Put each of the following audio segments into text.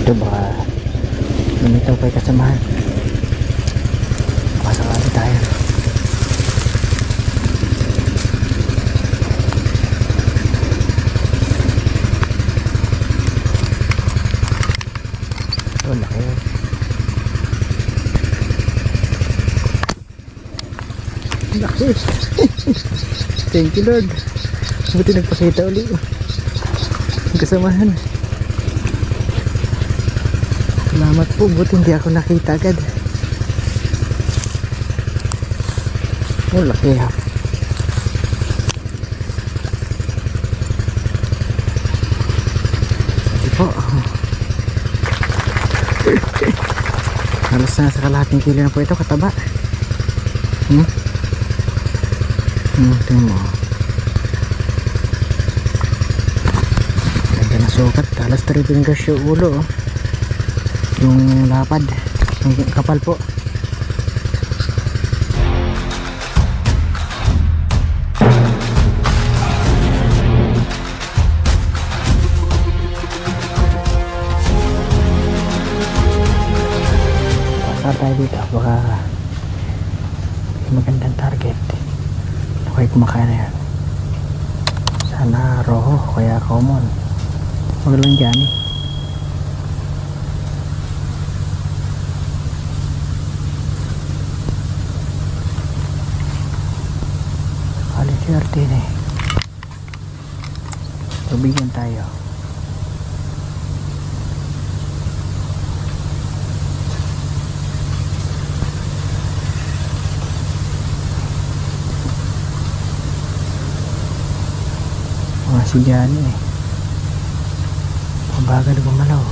dito, baka lumitaw pa yung kasamahan. Pasakali tayo. Ito, laki yun. Laki. Thank you Lord. Buti nagpakita ulit ang kasamahan. Salamat po, buti hindi ako nakita agad. Oh, laki ha. Hindi po. Halos na sa kalahating kilo na po ito, kataba. Tingnan mo. Ganda na sukat. Halos 3 fingers yung ulo. Yung lapad. Yung kapal po. Pasar tayo dito. Baka magandang target. Okay, kumakain na yan. Sana roho kaya common. Huwag lang dyan eh. Quality eh. Tubigan tayo. Mga si Johnny eh. Mabagal gumalaw.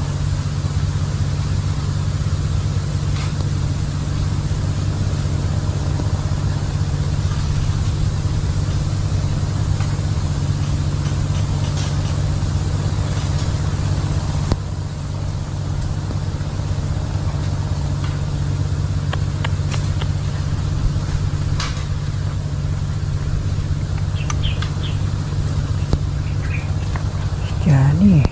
Johnny.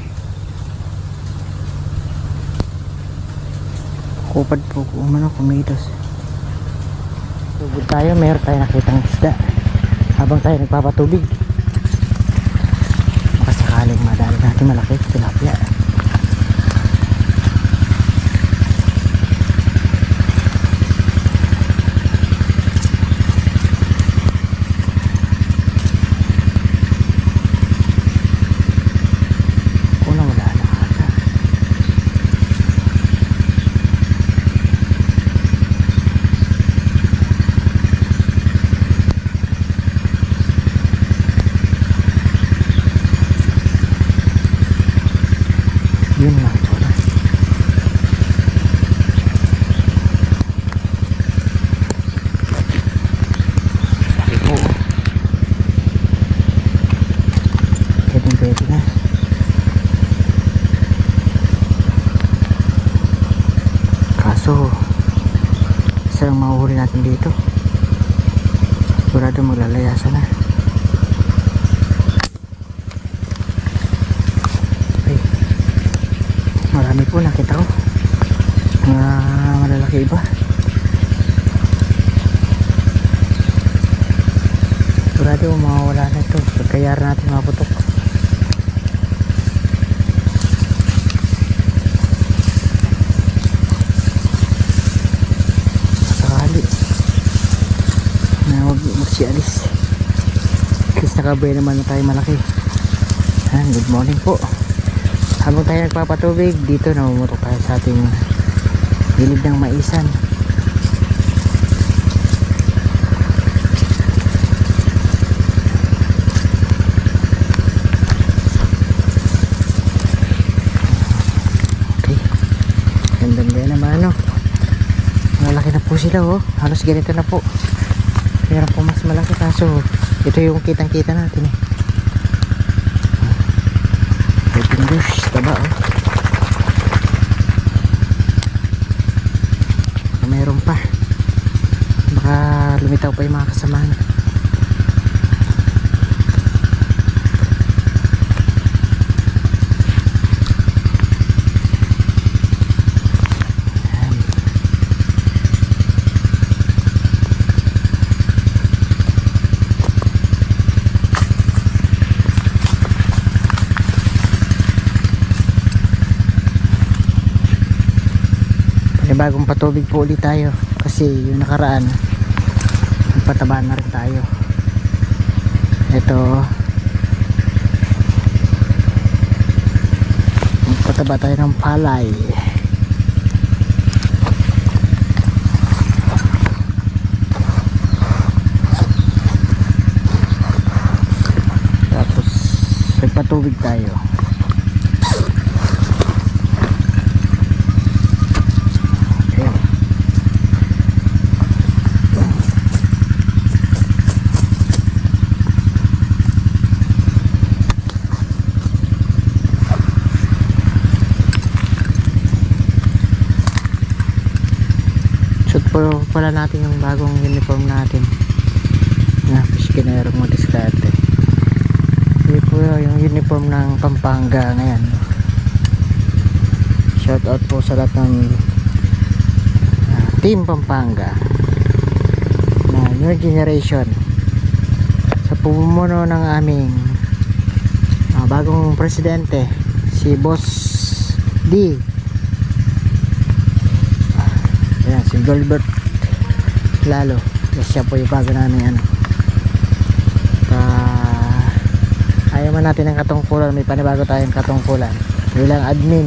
Kupad po umano kumitos. Tubig tayo, mayroon tayo nakitang isda habang tayo nagpapatubig. Baka sakaling madali natin malaki tilapia. Yun nga ito na. Ito. Pwede na. Kaso isa lang mahuhuli natin dito. Sigurado maglalayasan na. Marami po nakita ko mga malalaki iba. Sigurado mawawala na ito pagkayara natin maputok. Sakali na huwag magsialis. At least nakabay naman na tayo malaki. Good morning po. Habang tayo nagpapatubig, dito namumutok tayo sa ating gilid ng maisan. Okay. Ganda naman ano. Malaki na po sila oh. Halos ganito na po. Meron po mas malaki kaso ito yung kitang kita natin eh. Fingers, taba oh. Mayroon pa. Baka lumitaw pa yung mga kasamahan. may bagong patubig po ulit tayo kasi yung nakaraan pataba na rin tayo. Ito pataba tayo ng palay. Tapos nagpatubig tayo. Pero pala natin yung bagong uniform natin na piskinero mo diskarte. Hindi po yung uniform ng Pampanga ngayon. Shout out po sa lahat ng team Pampanga na new generation sa pumumuno ng aming bagong presidente, si Boss D. Ayan, si Gilbert Lalo. Yes, siya po yung bago namin ayaw man natin ng katungkulan, may panibago tayong katungkulan bilang admin.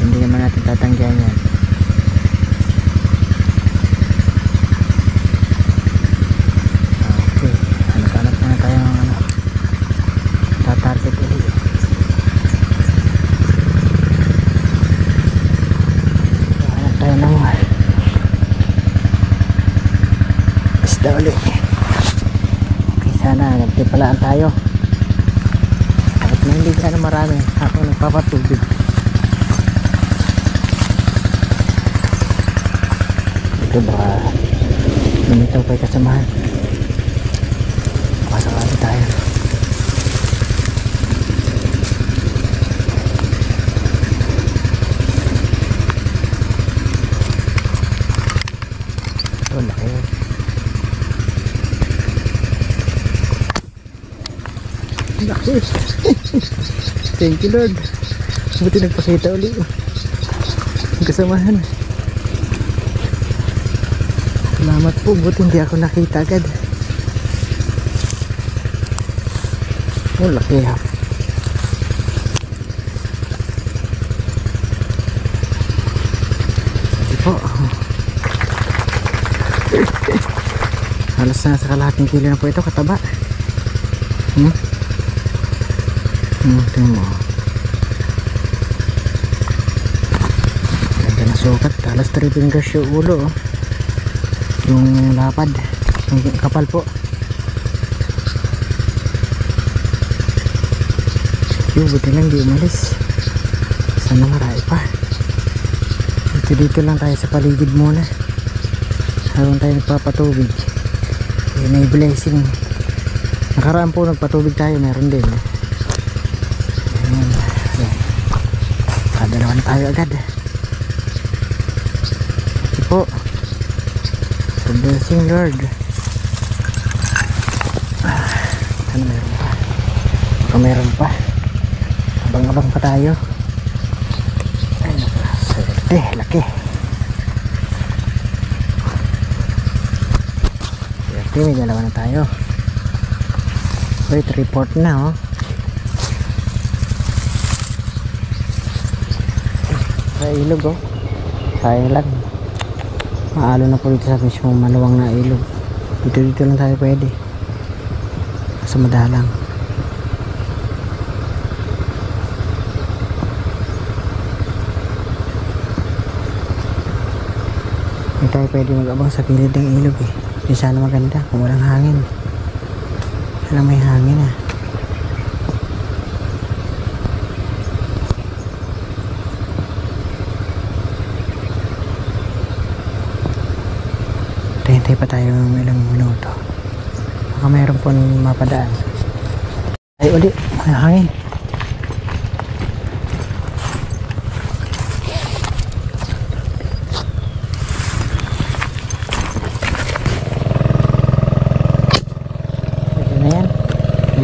Hindi naman natin tatanggihan yan. Ulit. Okay, sana nagtipalaan tayo at hindi na marami ako nagpapatubig. Ito baka lumitaw pa yung kasamahan, pasakali tayo. Ito laki. Thank you Lord, buti nagpakita ulit ang kasamahan. Salamat po, buti hindi ako nakita agad. Oh, laki ha. Hindi po. Halos na sa kalahating kilo na po ito, kataba. Tingnan mo. Ganda na sukat. Halos 3 fingers yung ulo. Yung lapad. Yung kapal po. Yung buti lang di umalis. Sana marami pa. Dito lang tayo sa paligid muna. Habang tayo nagpapatubig. May blessing. Nakaraan po nagpatubig tayo. Meron din. Kadalawan tayo agad. Ito po. So blessing Lord. Ano meron pa? Baka meron pa. Abang-abang pa tayo. Ay naku. Swerte. Laki. Swerte. May dalawa na tayo. Wait, report na oh. Sa ilog oh. Sayang lang. Maalo na po dito sa mismong maluwang na ilog. Dito lang tayo pwede. Sa madalang. Hindi tayo pwede mag-abang sa kilid ng ilog eh. Hindi sana maganda kung walang hangin. Sana may hangin ah. Hintay pa tayo ng ilang minuto. Baka mayroon po mapadaan. Ay ulit, may hangin.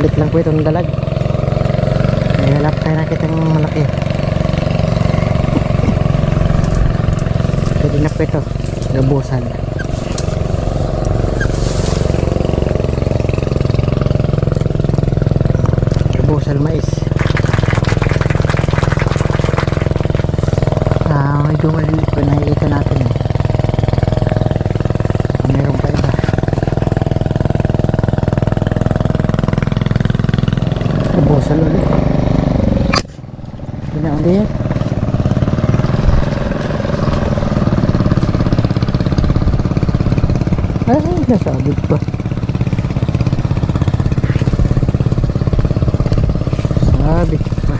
saglit lang po itong dalag. Ay wala pa tayo nakita ng malaki. Pwede na po ito, gabusan. Gabusal mais. Medyo malilit po nakikita natin eh. Meron pa iba. Gabusal ulit. Hindi na ulit. Ay, nasabit pa. Sabit pa.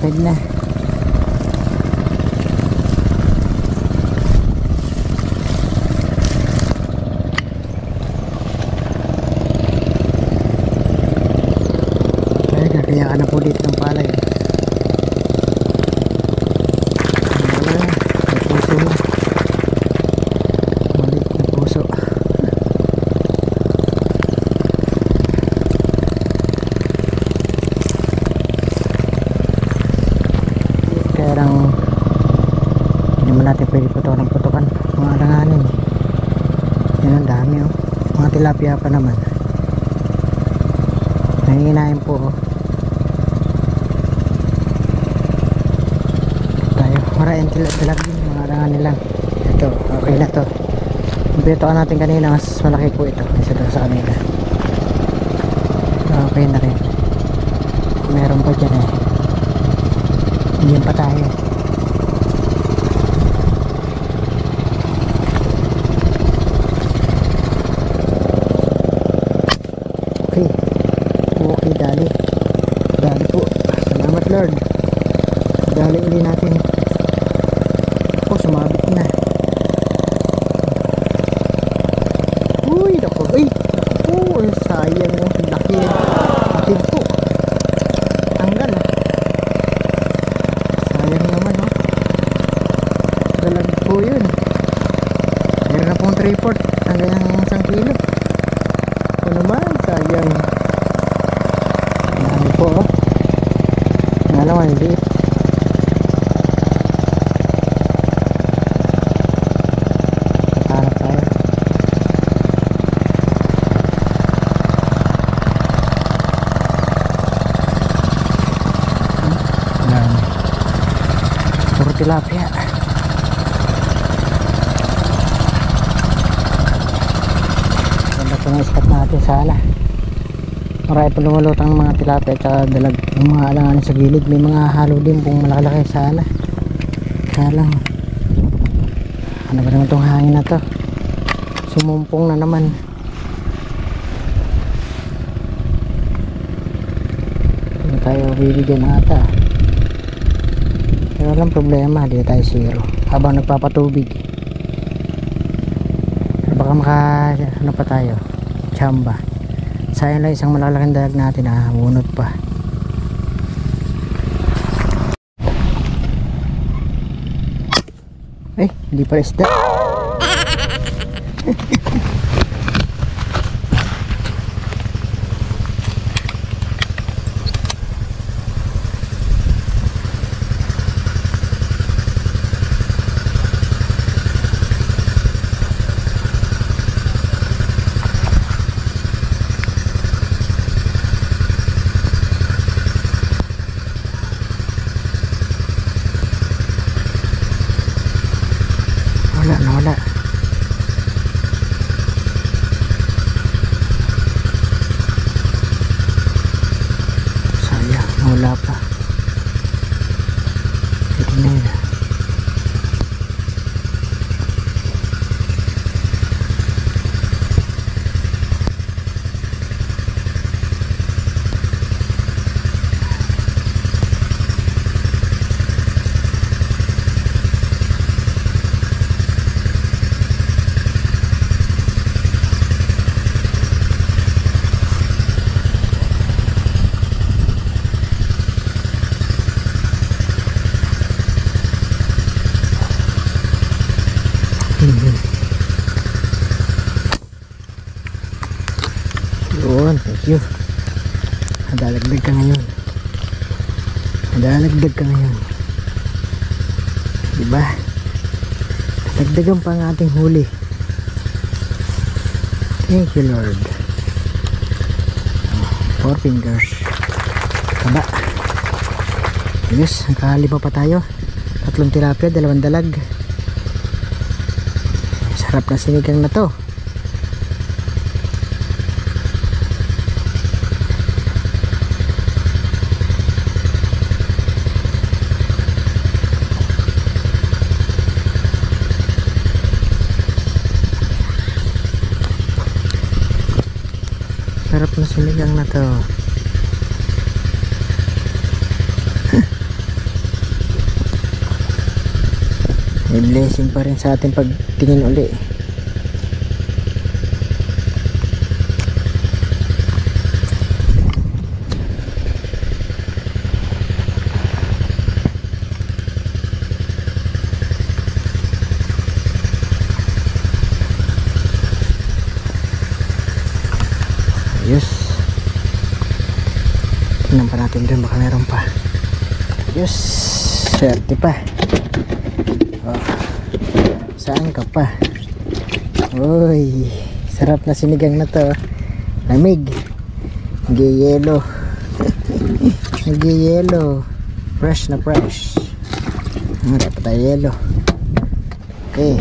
Pwede na. Ay, kaya ka na po dito ng palay. Wala, may puso na. Maliit na puso. Parang hindi naman natin pwede putukan mga alanganin. Yan ang dami oh. Mga tilapia pa naman. Nanginginain po oh. Tayo maraming tilapia mga alanganin lang. Ito okay na to. Pitukan natin kanina mas malaki po ito isa doon sa kanina. Okay na rin. Meron pa dyan eh. Diyan pa tayo. Okay. Okay, dali. Dali po. Salamat Lord. Dali uli natin. Oh, sumabit na. Uy, naku. Ay, naku. Sayang mo. Laki. Atid po. Tanggal ah. Sayang naman oh. Dalag po yun. Meron na pong 3/4 hanggang 1 kilo. Ito naman sayang. Dami po oh. Ngalaman liit. Tatarap tayo. Puro tilapia. Ganda po ng ispat natin sana. Marami po lumulutang ng mga tilapia at dalag ng mga alanganin sa gilid. May mga halo din pong malakalaki sana. Salang ano ba naman itong hangin na to? Sumumpong na naman. Hindi tayo bibigyan ata. Pero walang problema, hindi tayo zero habang nagpapatubig. Pero baka ano pa tayo, chamba. Sayang lang isang malalaking dalag natin bunot pa. Hindi pa isda. you. Nadalagdag ka ngayon. Nadalagdag ka ngayon. Diba? Dagdagan pa ang ating huli. Thank you Lord. 4 fingers. Taba. Ayos, nakalima pa tayo. 3 tilapia, 2 dalag. Sarap na sinigang na to. Sarap na sinigang na to. May blessing pa rin sa ating pagtingin uli. Ayos. Tingnan pa natin dun, baka meron pa. Ayos. Swerte pa. Oh, saan ka pa? Uy, sarap na sinigang na to. Lamig. Nag-yelo. Nag-yelo. Fresh na fresh. Wala pa tayo yelo. Okay.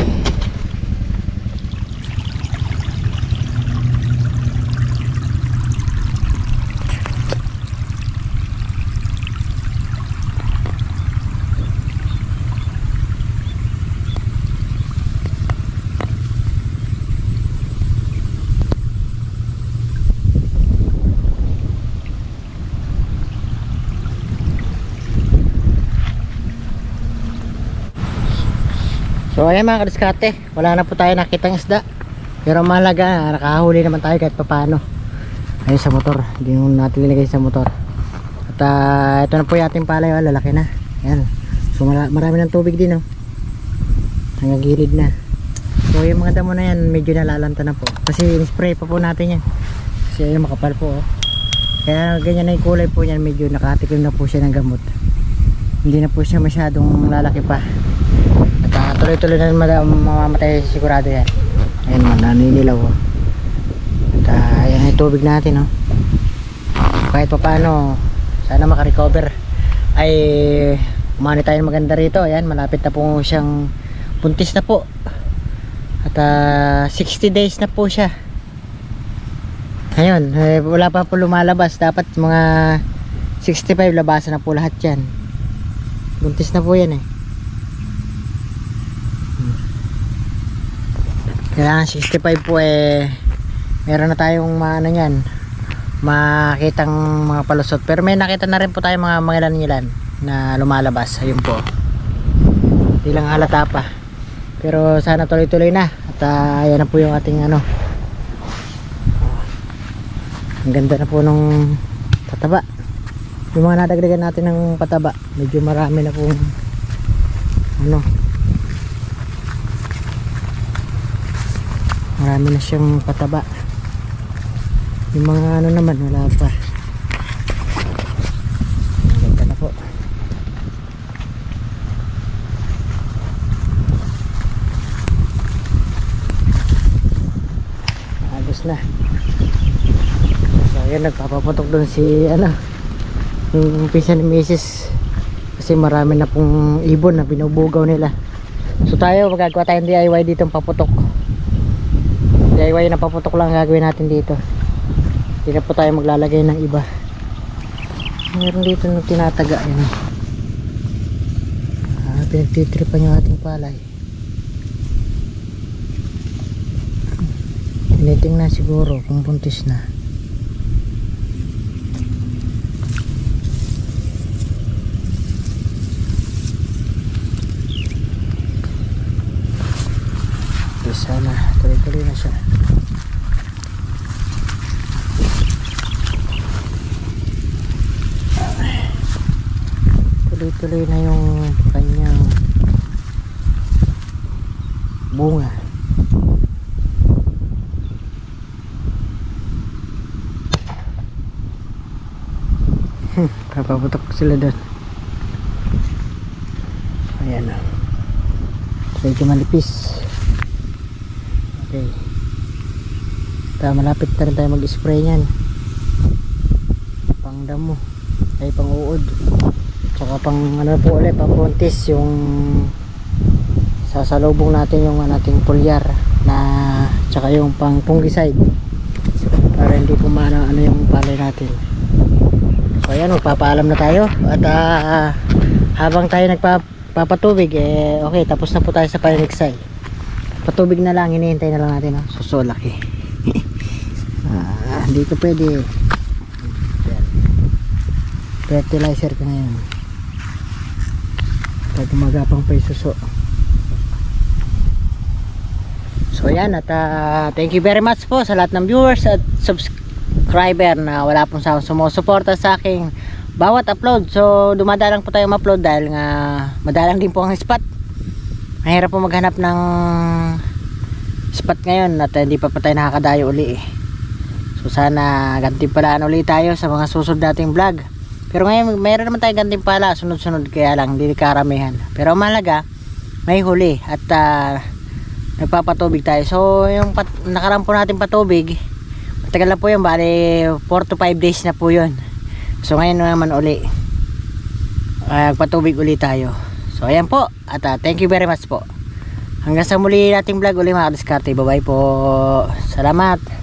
So ayan mga kadiskate, wala na po tayo nakitang isda. Pero mahalaga, nakahuli naman tayo kahit papano. Ayun sa motor, hindi mo natin linagay sa motor. At ito na po yung ating palay, lalaki na. Ayan. So marami ng tubig din, oh. Hanggang gilid na. So yung mga damo na yan, medyo nalalanta na po. Kasi in-spray pa po natin yan. Kasi ayun, makapal po, oh. Kaya ganyan na yung kulay po yan, medyo nakatikim na po siya ng gamot. Hindi na po siya masyadong lalaki pa. Tuloy-tuloy na mamamatay sigurado yan. Ayun man, naninilaw, oh. At ayan yung tubig natin, oh. Kahit pa paano, sana makarecover. Ay umani tayo maganda rito. Ayan, malapit na po siyang buntis na po. At 60 days na po siya. Ayun, wala pa po lumalabas. Dapat mga 65 labasan na po lahat yan. Buntis na po yan, eh. Kailangan 65 po, eh meron na tayong ano yan, makitang mga palusot. Pero may nakita na rin po tayo mga ilan na lumalabas. Ayun po, hindi lang halata pa. Pero sana tuloy-tuloy na. At ayan na po yung ating ano, ang ganda na po nung pataba. Yung mga nadagdagan natin ng pataba, medyo marami na pong ano, marami na siyang pataba. Yung mga ano naman, wala pa. Ganda na po. Agos na. So ayan, nagpapaputok doon si ano, yung pinsan ni Mrs. Kasi marami na pong ibon na binubugaw nila. So tayo, magagawa tayong DIY dito paputok. DIY na paputok lang gagawin natin dito. Hindi na po tayo maglalagay ng iba. Meron dito nung tinataga, yun. Pinagtitripan yung ating palay. Tinitingnan siguro kung buntis na. Sana tuloy-tuloy na siya. Tuloy-tuloy na yung kanyang bunga. para paputok sila doon. Ayan o, medyo manipis. Okay, malapit na rin tayo mag spray nyan, pang damo ay pang uod, tsaka pang ano po ulit, pang puntis, yung sasalubong natin yung ating pulyar na, tsaka yung pang fungicide para hindi po maano yung palay natin. So ayan, magpapaalam na tayo at habang tayo nagpapatubig okay, tapos na po tayo sa paniniksay. Patubig na lang, hinihintay na lang natin susulak hindi ko pwede. Fertilizer ko na yan pag gumagapang pa yung suso. So ayan, at thank you very much po sa lahat ng viewers at subscriber na wala pong sumusuporta sa aking bawat upload. So dumadalang po tayo ma-upload dahil nga madalang din po ang spot. Mahirap po maghanap ng spot ngayon at hindi pa tayo nakakadayo uli So sana gantimpalaan ulit tayo sa mga susunod nating vlog. Pero ngayon mayroon naman tayo gantimpala sunod-sunod, kaya lang hindi karamihan. Pero mahalaga may huli at nagpapatubig tayo. So yung nakaraan po natin patubig, matagal na po yun, bali 4 to 5 days na po yun. So ngayon naman uli nagpatubig ulit tayo. So ayan po, at thank you very much po. Hanggang sa muli nating vlog uli mga kadiskarte. Bye bye po, salamat.